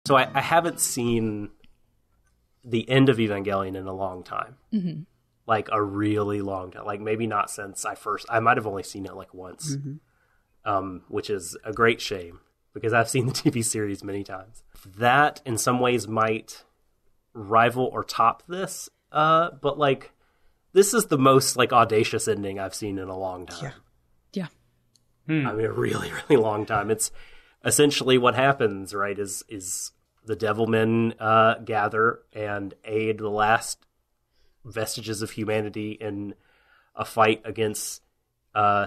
So I haven't seen the end of Evangelion in a long time. Mm-hmm. Like a really long time. Like maybe not since I might have only seen it like once, which is a great shame because I've seen the TV series many times. That in some ways might rival or top this, but like this is the most like audacious ending I've seen in a long time. Yeah. I mean, a really, really long time. It's essentially what happens, right, is the Devilmen gather and aid the last vestiges of humanity in a fight against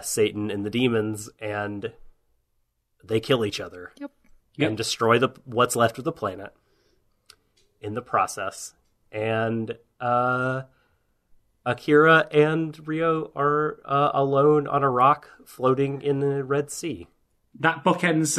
Satan and the demons, and they kill each other. Yep. And destroy what's left of the planet in the process. And Akira and Ryo are alone on a rock floating in the Red Sea. That bookends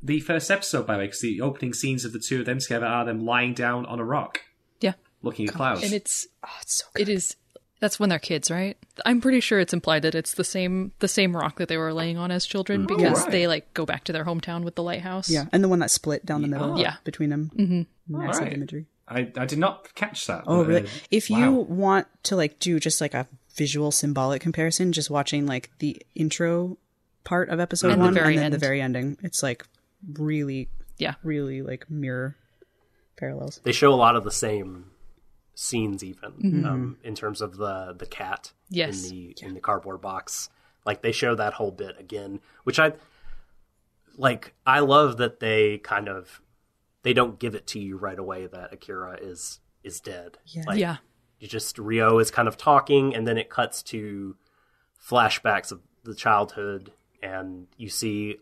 the first episode, by the way, because the opening scenes of the two of them together are them lying down on a rock. Yeah. Looking at clouds. And it's so good. it is that's when they're kids, right? I'm pretty sure it's implied that it's the same rock that they were laying on as children because they like go back to their hometown with the lighthouse. Yeah, and the one that split down the middle between them. Mm-hmm. Massive right. imagery. I did not catch that. Oh, but, really? If you want to like do just like a visual symbolic comparison, just watching like the intro part of episode And 1 the very and then end. the very ending, it's like really like mirror parallels. They show a lot of the same scenes even in terms of the cat Yes. in the cardboard box. Like they show that whole bit again, which I love that they don't give it to you right away that Akira is dead. Yeah. Like, Yeah. you just Ryo is kind of talking and then it cuts to flashbacks of the childhood and you see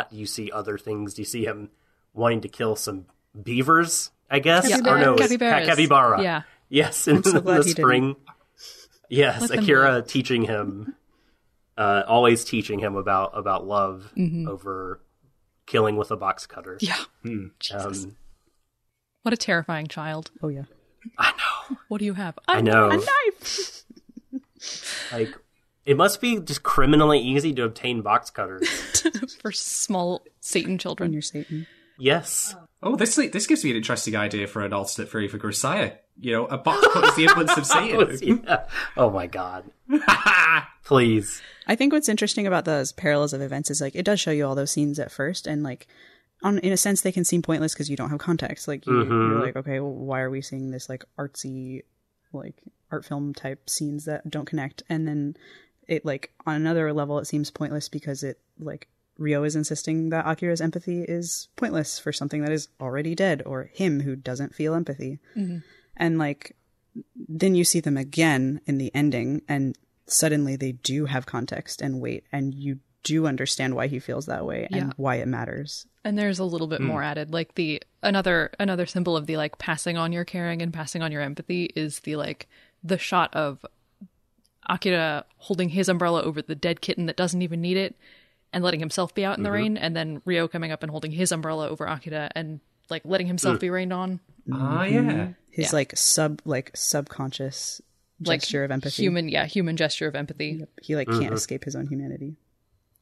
you see other things. You see him wanting to kill some beavers, I guess. Capybaras. Or no, Capybaras. capybara. Yeah. Yes, in so glad the he spring. Yes, Let them Akira teaching him, always teaching him about love over killing with a box cutter. Yeah. Jesus. Um, What a terrifying child. Oh yeah. I know. What do you have? I know. A knife. Like, it must be just criminally easy to obtain box cutters. For small Satan When children. you're Satan. Yes. Oh, this gives me an interesting idea for an alternate theory for Grisaya. You know, a box cut is the influence of Satan. Yeah. Oh my god. Please. I think what's interesting about those parallels of events is like it does show you all those scenes at first, and like in a sense they can seem pointless because you don't have context. Like you're like, okay, well, why are we seeing this like artsy, like art film type scenes that don't connect? And then it like on another level it seems pointless because it like Ryo is insisting that Akira's empathy is pointless for something that is already dead, or him who doesn't feel empathy. And like then you see them again in the ending and suddenly they do have context and weight, and you do understand why he feels that way and why it matters. And there's a little bit more added. Like the another symbol of the like passing on your caring and passing on your empathy is the like the shot of Akira holding his umbrella over the dead kitten that doesn't even need it and letting himself be out in the rain, and then Ryo coming up and holding his umbrella over Akira and like letting himself be rained on. Ah, yeah. His subconscious gesture of empathy. Human gesture of empathy. Yep. He like can't escape his own humanity.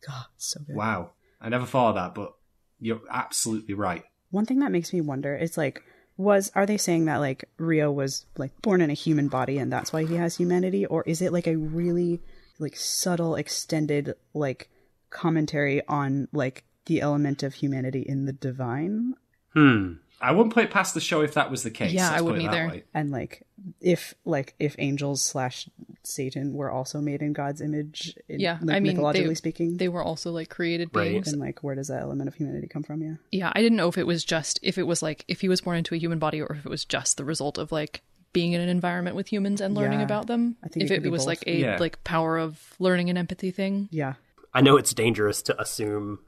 God, so good. Wow. I never thought of that, but you're absolutely right. One thing that makes me wonder is like, are they saying that like Ryo was like born in a human body and that's why he has humanity, or is it like a really like subtle, extended like commentary on like the element of humanity in the divine? I wouldn't put it past the show if that was the case. Yeah, Let's I put wouldn't it that either. way. And if angels / Satan were also made in God's image, Yeah, like, I mean, mythologically speaking, they were also like created Right. beings. then like where does that element of humanity come from? Yeah. Yeah, I didn't know if it was like if he was born into a human body or if it was just the result of like being in an environment with humans and learning Yeah, about them. I think if it could be was both. like a Yeah. like power of learning and empathy thing. Yeah. I know it's dangerous to assume.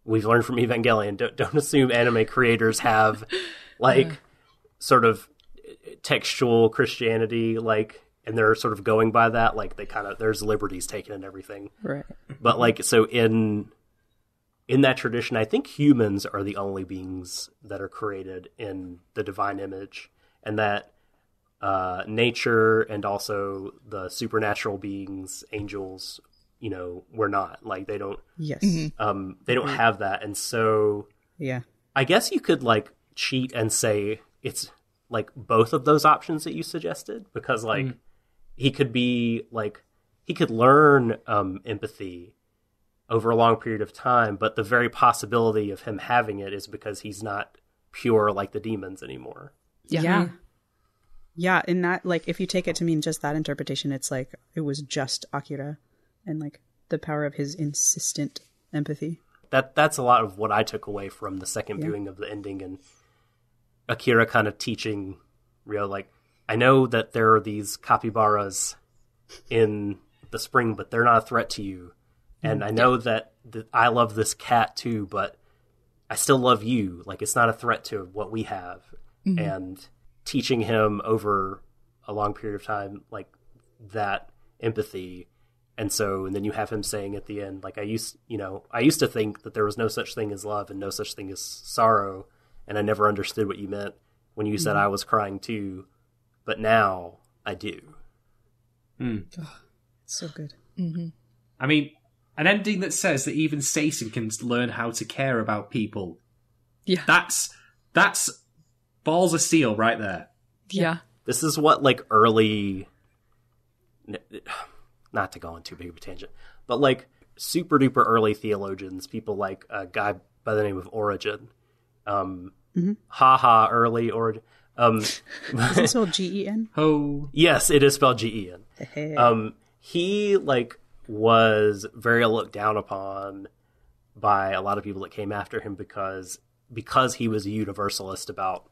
We've learned from Evangelion. Don't assume anime creators have like sort of textual Christianity, like, and they're sort of going by that. Like they kind of there's liberties taken and everything. Right. But like so in that tradition, I think humans are the only beings that are created in the divine image, and that nature and also the supernatural beings, angels, you know, we're not. Like they don't Yes. they don't have that. And so Yeah. I guess you could like cheat and say it's like both of those options that you suggested, because like he could be like he could learn empathy over a long period of time, but the very possibility of him having it is because he's not pure like the demons anymore. Yeah, in that, like, if you take it to mean just that interpretation, it's like it was just Akira and like the power of his insistent empathy. That's a lot of what I took away from the second viewing of the ending, and Akira kind of teaching Ryo, like, I know that there are these capybaras in the spring, but they're not a threat to you. And I know that I love this cat too, but I still love you. Like, it's not a threat to what we have. And teaching him over a long period of time, like, that empathy. And then you have him saying at the end, like, I used to think that there was no such thing as love and no such thing as sorrow. And I never understood what you meant when you said I was crying too. But now I do. So good. I mean, an ending that says that even Satan can learn how to care about people. Yeah. That's balls of steel right there. Yeah. This is what, like, early... Not to go on too big of a tangent, but, like, super-duper early theologians, people like a guy by the name of Origen. Early Origen. Is it spelled Gen? Oh. Yes, it is spelled Gen. He, like, was very looked down upon by a lot of people that came after him because he was a universalist about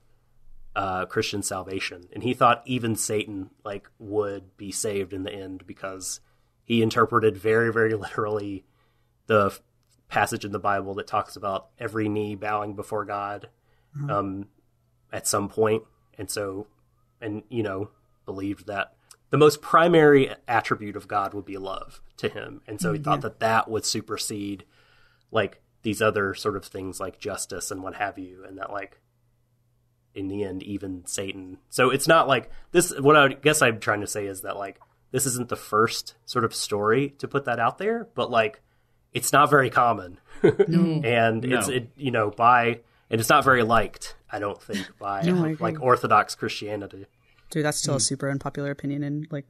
Christian salvation, and he thought even Satan, like, would be saved in the end because he interpreted very, very literally the passage in the Bible that talks about every knee bowing before God at some point, and believed that the most primary attribute of God would be love to him. And so he thought that would supersede, like, these other sort of things like justice and what have you. And that, like, in the end, even Satan. So it's not like this. What I guess I'm trying to say is that, like, this isn't the first sort of story to put that out there, but, like, it's not very common. And it's not very liked, I don't think, by like Orthodox Christianity. Dude, that's still a super unpopular opinion in, like,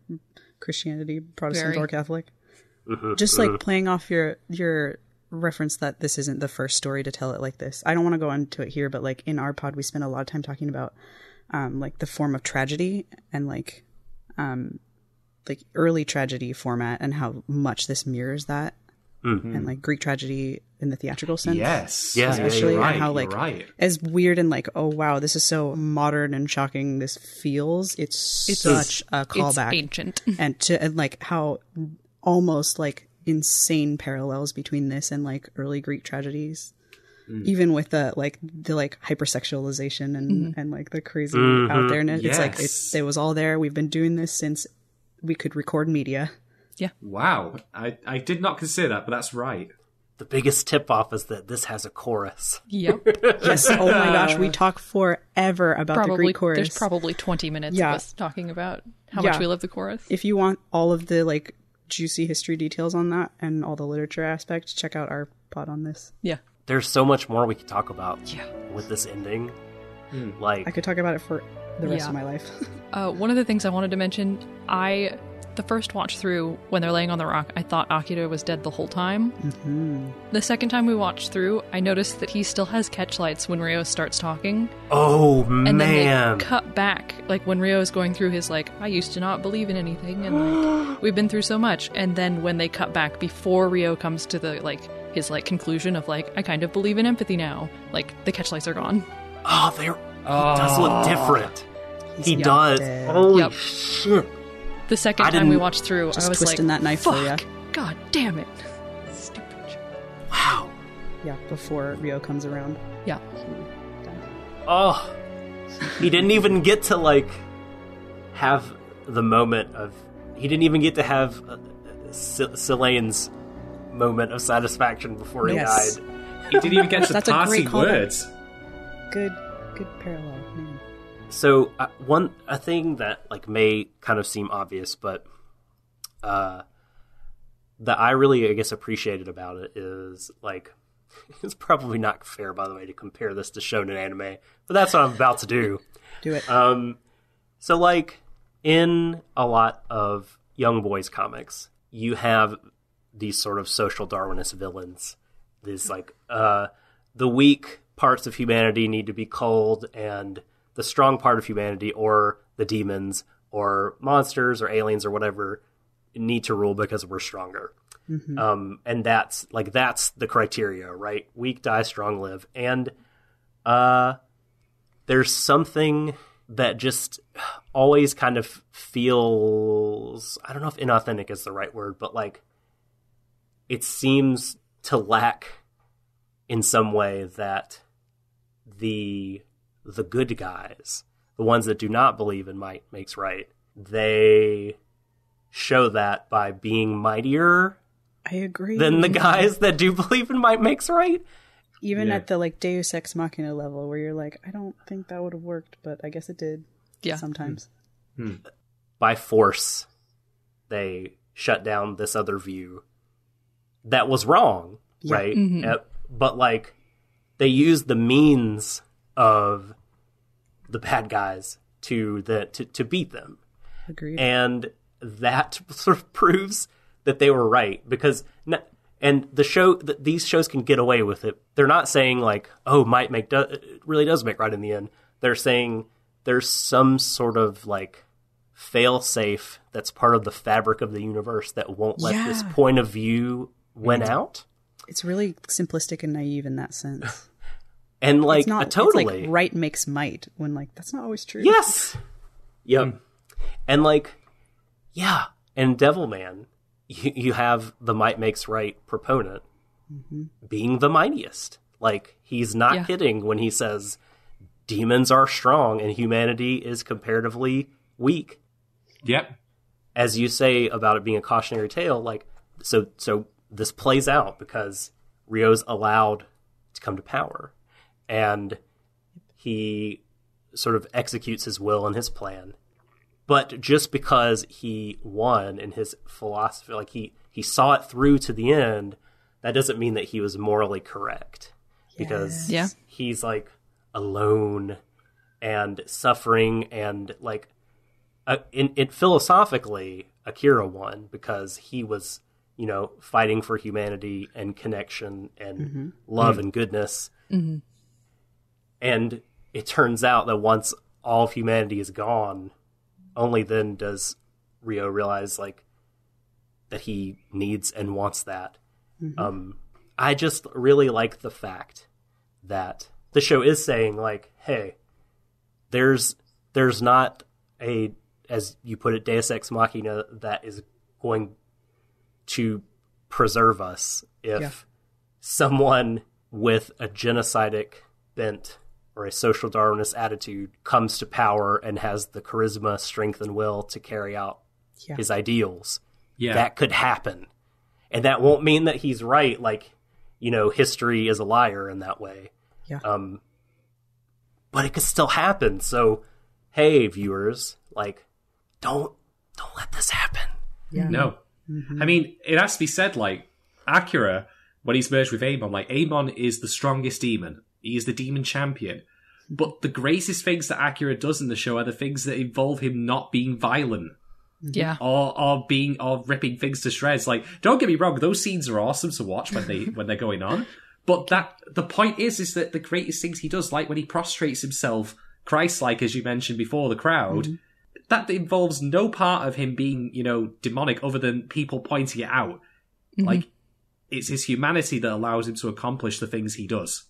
Christianity, Protestant or Catholic. Just like playing off your reference that this isn't the first story to tell it like this. I don't want to go into it here, but, like, in our pod, we spend a lot of time talking about like the form of tragedy and like early tragedy format and how much this mirrors that. And like Greek tragedy in the theatrical sense. Yes. Yeah, especially, you're and how, like, as weird and like, oh wow, this is so modern and shocking this feels. It's such a callback. It's ancient. and like how almost like insane parallels between this and like early Greek tragedies. Even with the hypersexualization and like the crazy out there-ness. Yes. It's like it was all there. We've been doing this since we could record media. Yeah. Wow. I did not consider that, but that's right. The biggest tip-off is that this has a chorus. Yep. Yes. Oh my gosh, we talk forever about the Greek chorus. There's probably 20 minutes of us talking about how much we love the chorus. If you want all of the like juicy history details on that and all the literature aspects, check out our pod on this. Yeah. There's so much more we could talk about with this ending. Like, I could talk about it for the rest of my life. One of the things I wanted to mention, the first watch through, when they're laying on the rock, I thought Akira was dead the whole time. The second time we watched through, I noticed that he still has catch lights when Ryo starts talking. Oh, man. And then they cut back, like when Ryo is going through his, like, I used to not believe in anything, and like, we've been through so much. And then when they cut back, before Ryo comes to the, like, his, like, conclusion of, like, I kind of believe in empathy now, like, the catch lights are gone. Oh, he does look different. He does. Dead. Holy shit. The second time we watched through, I was twisting like, that knife fuck, for ya. God damn it. Stupid. Wow. Yeah, before Ryo comes around. Yeah. Oh. He didn't even get to, like, have the moment of... He didn't even get to have Selene's moment of satisfaction before he died. He didn't even get to That's a passing great callback. words. Good parallel. Man. So a thing that, like, may kind of seem obvious, but that I really, I guess, appreciated about it is, like, it's probably not fair, by the way, to compare this to shonen anime, but that's what I'm about to do. Do it. So, like, in a lot of Young Boys comics, you have these sort of social Darwinist villains. These, like, the weak parts of humanity need to be culled, and the strong part of humanity, or the demons, or monsters, or aliens, or whatever, need to rule because we're stronger. Mm-hmm. And that's the criteria, right? Weak die, strong live. And there's something that just always kind of feels, I don't know if inauthentic is the right word, but like it seems to lack in some way that the good guys, the ones that do not believe in might makes right, they show that by being mightier, I agree, than the guys that do believe in might makes right. Even at the like Deus Ex Machina level, where you're like, I don't think that would have worked, but I guess it did. Yeah, sometimes. By force, they shut down this other view that was wrong, right? Mm-hmm. But like, they used the means of the bad guys to beat them. Agreed. And that sort of proves that they were right, because and the show, these shows can get away with it. They're not saying like, oh, might make really does make right in the end. They're saying there's some sort of like fail safe that's part of the fabric of the universe that won't let this point of view win out. It's really simplistic and naive in that sense. And like, totally, it's like right makes might, when like that's not always true. Yes. Yep. And like, yeah. And Devilman, you have the might makes right proponent being the mightiest. Like, he's not kidding when he says demons are strong and humanity is comparatively weak. Yep. As you say about it being a cautionary tale, like, so this plays out because Ryo's allowed to come to power, and he sort of executes his will and his plan. But just because he won in his philosophy, like he saw it through to the end, that doesn't mean that he was morally correct. Because he's like alone and suffering, and like philosophically, Akira won because he was, fighting for humanity and connection and love and goodness. Mm-hmm. And it turns out that once all of humanity is gone, only then does Ryo realize like that he needs and wants that. Mm-hmm. I just really like the fact that the show is saying like, hey, there's not a, as you put it, Deus Ex Machina that is going to preserve us if someone with a genocidal bent or a social Darwinist attitude comes to power and has the charisma, strength, and will to carry out his ideals. Yeah. That could happen. And that won't mean that he's right, like, history is a liar in that way. Yeah. But it could still happen. So, hey, viewers, like, don't let this happen. Yeah. No. Mm-hmm. I mean, it has to be said, like, Akira, when he's merged with Amon, like, Amon is the strongest demon. He is the demon champion. But the greatest things that Akira does in the show are the things that involve him not being violent. Yeah. Or ripping things to shreds. Like, don't get me wrong, those scenes are awesome to watch when they're going on. But the point is that the greatest things he does, like when he prostrates himself, Christ-like, as you mentioned before, the crowd, that involves no part of him being, demonic other than people pointing it out. Mm-hmm. Like, it's his humanity that allows him to accomplish the things he does.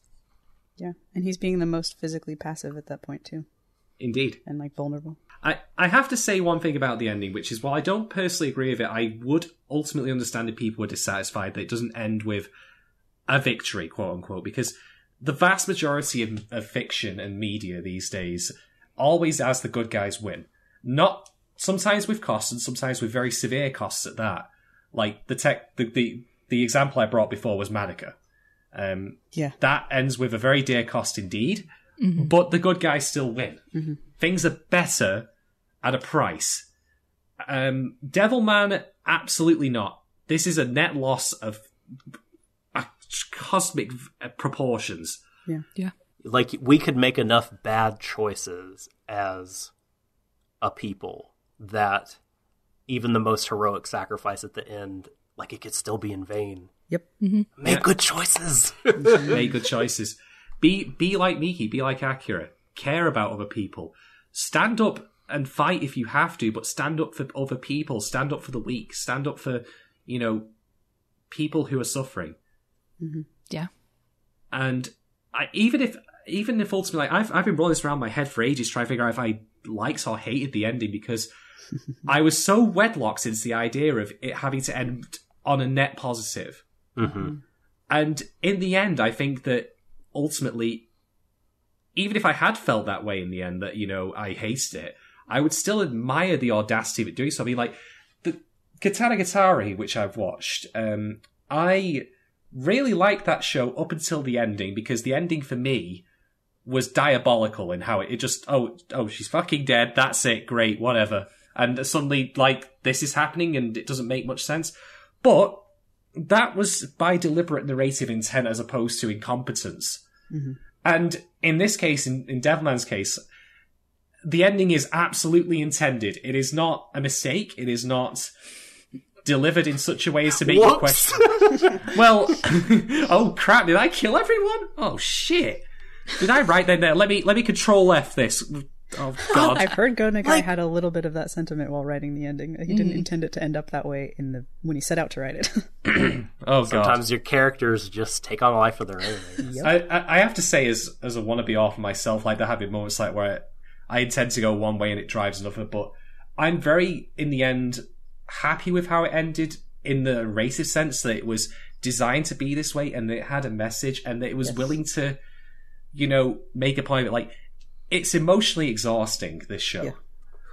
Yeah, and he's being the most physically passive at that point, too. Indeed. And, like, vulnerable. I have to say one thing about the ending, which is, while I don't personally agree with it, I would ultimately understand if people were dissatisfied that it doesn't end with a victory, quote-unquote, because the vast majority of fiction and media these days always has the good guys win. Not sometimes with costs, and sometimes with very severe costs at that. Like, the example I brought before was Madoka. That ends with a very dear cost indeed, but the good guys still win. Mm-hmm. Things are better at a price. Devilman, absolutely not. This is a net loss of cosmic proportions. Yeah. Like, we could make enough bad choices as a people that even the most heroic sacrifice at the end, like, it could still be in vain. Yep. Make good choices. Make good choices. Be like Miki, be like Akira. Care about other people. Stand up and fight if you have to, but stand up for other people. Stand up for the weak. Stand up for, people who are suffering. Yeah. And even if ultimately, I've been rolling this around my head for ages trying to figure out if I liked or hated the ending, because I was so wedlocked into the idea of it having to end on a net positive. And in the end, I think that ultimately, even if I had felt that way in the end, that, I hated it, I would still admire the audacity of it doing so. I mean, like, the Katana Gatari, which I've watched, I really liked that show up until the ending, because the ending for me was diabolical in how it just, oh, she's fucking dead, that's it, great, whatever. And suddenly, like, this is happening and it doesn't make much sense. But that was by deliberate narrative intent as opposed to incompetence. And in this case, in Devilman's case, the ending is absolutely intended. It is not a mistake. It is not delivered in such a way as to make you question. Well, oh crap, did I kill everyone? Oh shit. Did I write that there? Let me Control F this. Oh god. I've heard Go Nagai had a little bit of that sentiment while writing the ending. He didn't intend it to end up that way when he set out to write it. Oh god. Sometimes your characters just take on a life of their own. Yep. I have to say, as a wannabe author myself, like, there have been moments like where I intend to go one way and it drives another, but I'm very, in the end, happy with how it ended, in the racist sense that it was designed to be this way and that it had a message and that it was willing to, make a point of it. Like, it's emotionally exhausting, this show,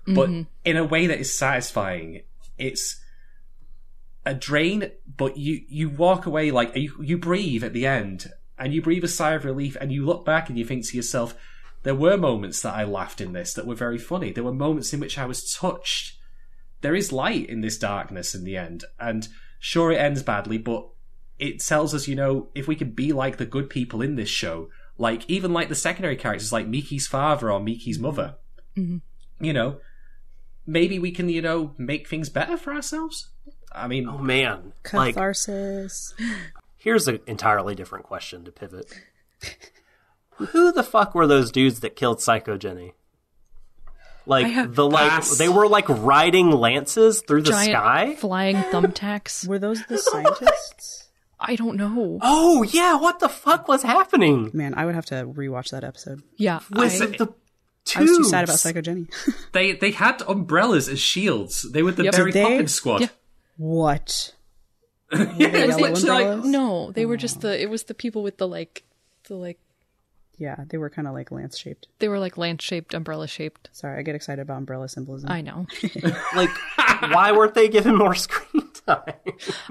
but in a way that is satisfying. It's a drain, but you walk away, like, you breathe at the end, and you breathe a sigh of relief, and you look back and you think to yourself, there were moments that I laughed in this that were very funny. There were moments in which I was touched. There is light in this darkness in the end, and sure, it ends badly, but it tells us, if we can be like the good people in this show, like, even like the secondary characters, like Miki's father or Miki's mother, maybe we can, make things better for ourselves. I mean, oh man, catharsis. Here's an entirely different question to pivot. Who the fuck were those dudes that killed Psycho Jenny? Like, they were like riding lances through the sky? Flying thumbtacks. Were those the scientists? I don't know. Oh, yeah, what the fuck was happening? Man, I would have to rewatch that episode. Yeah. I was too sad about Psycho Jenny. They had umbrellas as shields. They were the Mary Poppins squad. Yeah. What? No, they were just it was the people with the yeah, they were kind of like lance shaped. They were like lance shaped, umbrella shaped. Sorry, I get excited about umbrella symbolism. I know. Like, why weren't they given more screen time?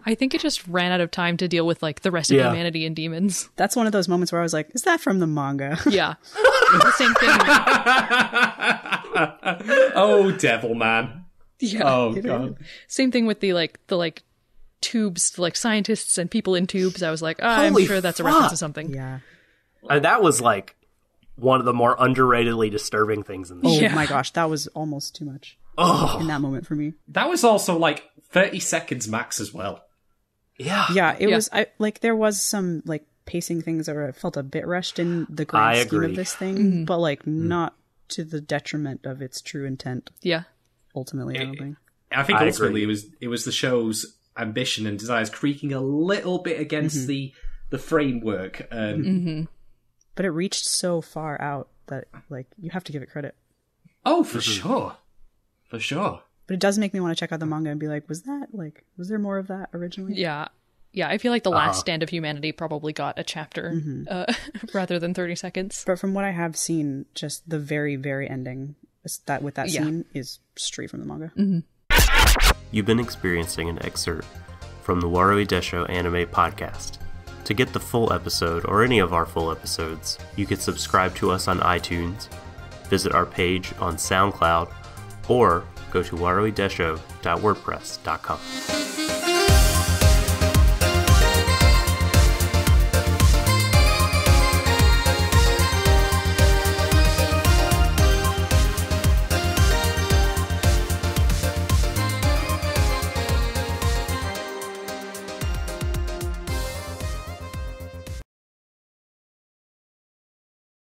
I think it just ran out of time to deal with like the rest of humanity and demons. That's one of those moments where I was like, is that from the manga? Yeah. The same thing. Oh, Devilman. Yeah. Oh god. Same thing with the tubes, like scientists and people in tubes. I was like, I'm Holy sure that's a fuck. reference to something. Yeah. And that was like one of the more underratedly disturbing things in the Oh show. my gosh, that was almost too much in that moment for me. That was also like 30 seconds max as well. Yeah. Yeah, it was there was some like pacing things that I felt a bit rushed in the grand scheme of this thing, but like not to the detriment of its true intent. Yeah. Ultimately, I don't think. I think I ultimately agree. it was the show's ambition and desires creaking a little bit against the framework. But it reached so far out that like you have to give it credit. Oh, for sure. For sure. But it does make me want to check out the manga and be like, was there more of that originally? Yeah. Yeah, I feel like The Last Stand of Humanity probably got a chapter rather than 30 seconds. But from what I have seen, just the very, very ending with that scene is straight from the manga. You've been experiencing an excerpt from the Warui Desho Anime Podcast. To get the full episode or any of our full episodes, you can subscribe to us on iTunes, visit our page on SoundCloud, or go to waruidesho.wordpress.com.